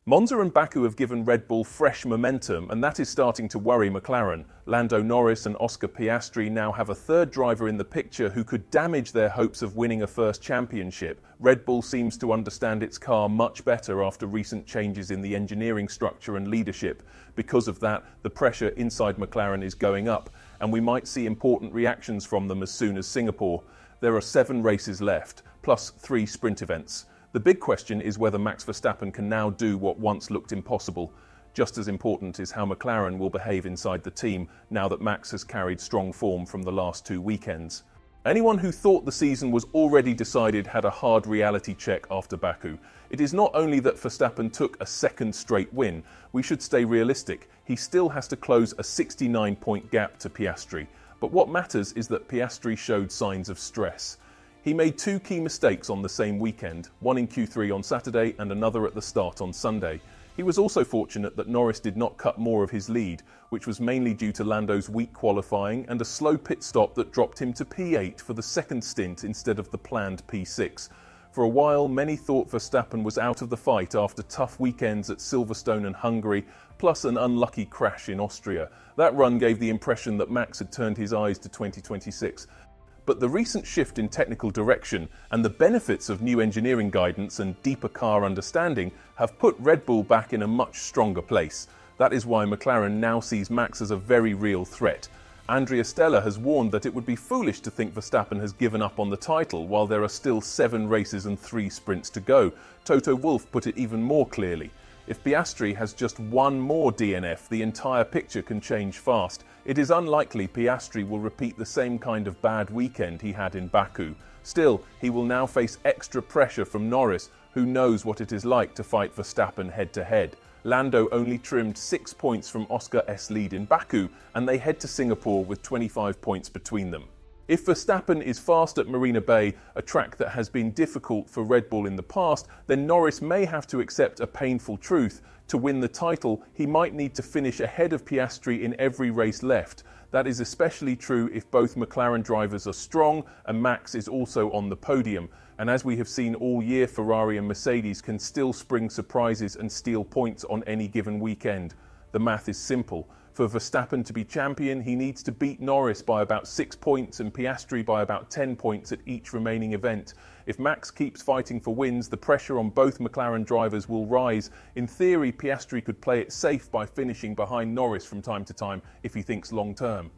Monza and Baku have given Red Bull fresh momentum, and that is starting to worry McLaren. Lando Norris and Oscar Piastri now have a third driver in the picture who could damage their hopes of winning a first championship. Red Bull seems to understand its car much better after recent changes in the engineering structure and leadership. Because of that, the pressure inside McLaren is going up, and we might see important reactions from them as soon as Singapore. There are 7 races left, plus 3 sprint events. The big question is whether Max Verstappen can now do what once looked impossible. Just as important is how McLaren will behave inside the team now that Max has carried strong form from the last 2 weekends. Anyone who thought the season was already decided had a hard reality check after Baku. It is not only that Verstappen took a second straight win, we should stay realistic. He still has to close a 69-point gap to Piastri. But what matters is that Piastri showed signs of stress. He made 2 key mistakes on the same weekend, one in Q3 on Saturday and another at the start on Sunday. He was also fortunate that Norris did not cut more of his lead, which was mainly due to Lando's weak qualifying and a slow pit stop that dropped him to P8 for the second stint instead of the planned P6. For a while, many thought Verstappen was out of the fight after tough weekends at Silverstone and Hungary, plus an unlucky crash in Austria. That run gave the impression that Max had turned his eyes to 2026. But the recent shift in technical direction and the benefits of new engineering guidance and deeper car understanding have put Red Bull back in a much stronger place. That is why McLaren now sees Max as a very real threat. Andrea Stella has warned that it would be foolish to think Verstappen has given up on the title while there are still 7 races and 3 sprints to go. Toto Wolff put it even more clearly. If Piastri has just one more DNF, the entire picture can change fast. It is unlikely Piastri will repeat the same kind of bad weekend he had in Baku. Still, he will now face extra pressure from Norris, who knows what it is like to fight Verstappen head-to-head. Lando only trimmed 6 points from Oscar S' lead in Baku, and they head to Singapore with 25 points between them. If Verstappen is fast at Marina Bay, a track that has been difficult for Red Bull in the past, then Norris may have to accept a painful truth. To win the title, he might need to finish ahead of Piastri in every race left. That is especially true if both McLaren drivers are strong and Max is also on the podium. And as we have seen all year, Ferrari and Mercedes can still spring surprises and steal points on any given weekend. The math is simple. For Verstappen to be champion, he needs to beat Norris by about 6 points and Piastri by about 10 points at each remaining event. If Max keeps fighting for wins, the pressure on both McLaren drivers will rise. In theory, Piastri could play it safe by finishing behind Norris from time to time if he thinks long-term.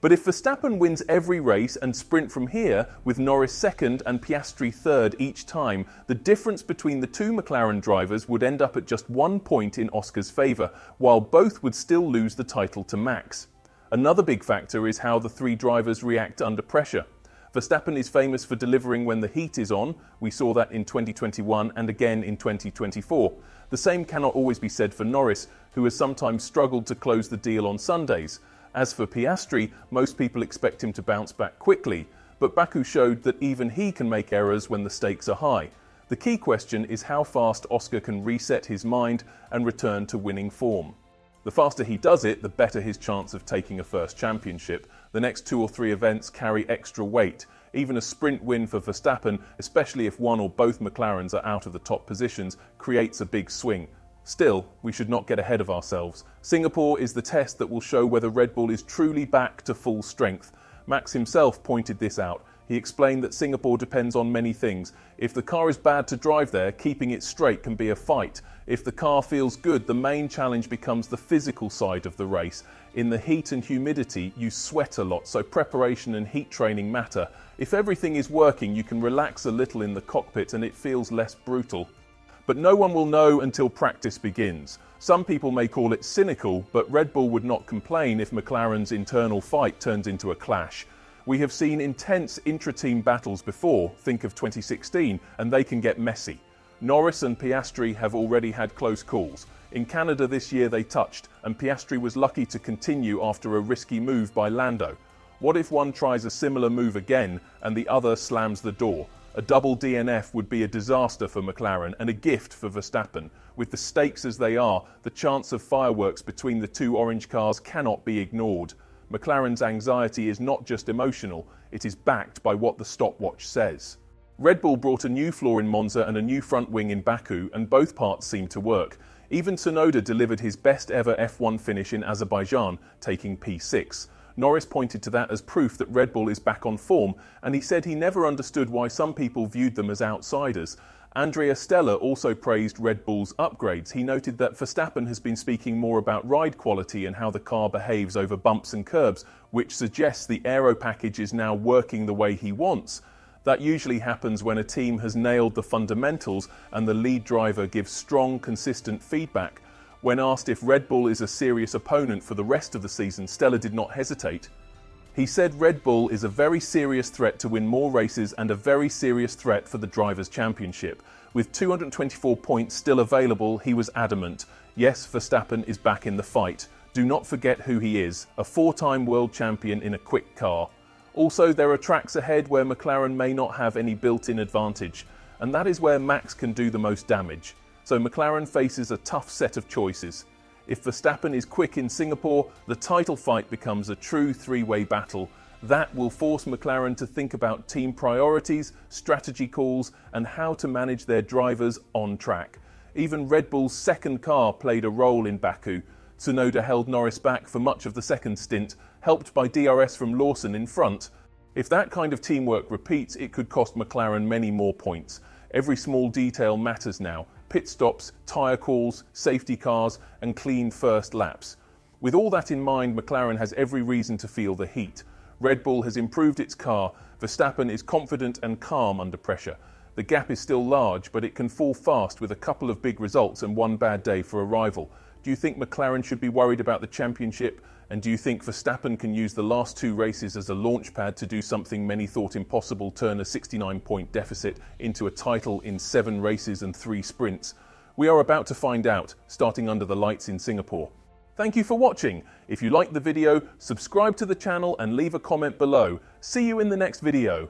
But if Verstappen wins every race and sprint from here, with Norris second and Piastri third each time, the difference between the 2 McLaren drivers would end up at just 1 point in Oscar's favour, while both would still lose the title to Max. Another big factor is how the 3 drivers react under pressure. Verstappen is famous for delivering when the heat is on. We saw that in 2021 and again in 2024. The same cannot always be said for Norris, who has sometimes struggled to close the deal on Sundays. As for Piastri, most people expect him to bounce back quickly, but Baku showed that even he can make errors when the stakes are high. The key question is how fast Oscar can reset his mind and return to winning form. The faster he does it, the better his chance of taking a first championship. The next 2 or 3 events carry extra weight. Even a sprint win for Verstappen, especially if one or both McLarens are out of the top positions, creates a big swing. Still, we should not get ahead of ourselves. Singapore is the test that will show whether Red Bull is truly back to full strength. Max himself pointed this out. He explained that Singapore depends on many things. If the car is bad to drive there, keeping it straight can be a fight. If the car feels good, the main challenge becomes the physical side of the race. In the heat and humidity, you sweat a lot, so preparation and heat training matter. If everything is working, you can relax a little in the cockpit and it feels less brutal. But no one will know until practice begins. Some people may call it cynical, but Red Bull would not complain if McLaren's internal fight turns into a clash. We have seen intense intra-team battles before, think of 2016, and they can get messy. Norris and Piastri have already had close calls. In Canada this year they touched, and Piastri was lucky to continue after a risky move by Lando. What if one tries a similar move again and the other slams the door? A double DNF would be a disaster for McLaren and a gift for Verstappen. With the stakes as they are, the chance of fireworks between the 2 orange cars cannot be ignored. McLaren's anxiety is not just emotional, it is backed by what the stopwatch says. Red Bull brought a new floor in Monza and a new front wing in Baku, and both parts seem to work. Even Tsunoda delivered his best ever F1 finish in Azerbaijan, taking P6. Norris pointed to that as proof that Red Bull is back on form, and he said he never understood why some people viewed them as outsiders. Andrea Stella also praised Red Bull's upgrades. He noted that Verstappen has been speaking more about ride quality and how the car behaves over bumps and curbs, which suggests the aero package is now working the way he wants. That usually happens when a team has nailed the fundamentals and the lead driver gives strong, consistent feedback. When asked if Red Bull is a serious opponent for the rest of the season, Stella did not hesitate. He said Red Bull is a very serious threat to win more races and a very serious threat for the Drivers' Championship. With 224 points still available, he was adamant. Yes, Verstappen is back in the fight. Do not forget who he is, a four-time world champion in a quick car. Also, there are tracks ahead where McLaren may not have any built-in advantage, and that is where Max can do the most damage. So McLaren faces a tough set of choices. If Verstappen is quick in Singapore, the title fight becomes a true three-way battle. That will force McLaren to think about team priorities, strategy calls, and how to manage their drivers on track. Even Red Bull's second car played a role in Baku. Tsunoda held Norris back for much of the second stint, helped by DRS from Lawson in front. If that kind of teamwork repeats, it could cost McLaren many more points. Every small detail matters now. Pit stops, tyre calls, safety cars, and clean first laps. With all that in mind, McLaren has every reason to feel the heat. Red Bull has improved its car. Verstappen is confident and calm under pressure. The gap is still large, but it can fall fast with a couple of big results and one bad day for a rival. Do you think McLaren should be worried about the championship? And do you think Verstappen can use the last two races as a launchpad to do something many thought impossible, turn a 69-point deficit into a title in 7 races and 3 sprints? We are about to find out, starting under the lights in Singapore. Thank you for watching. If you liked the video, subscribe to the channel and leave a comment below. See you in the next video.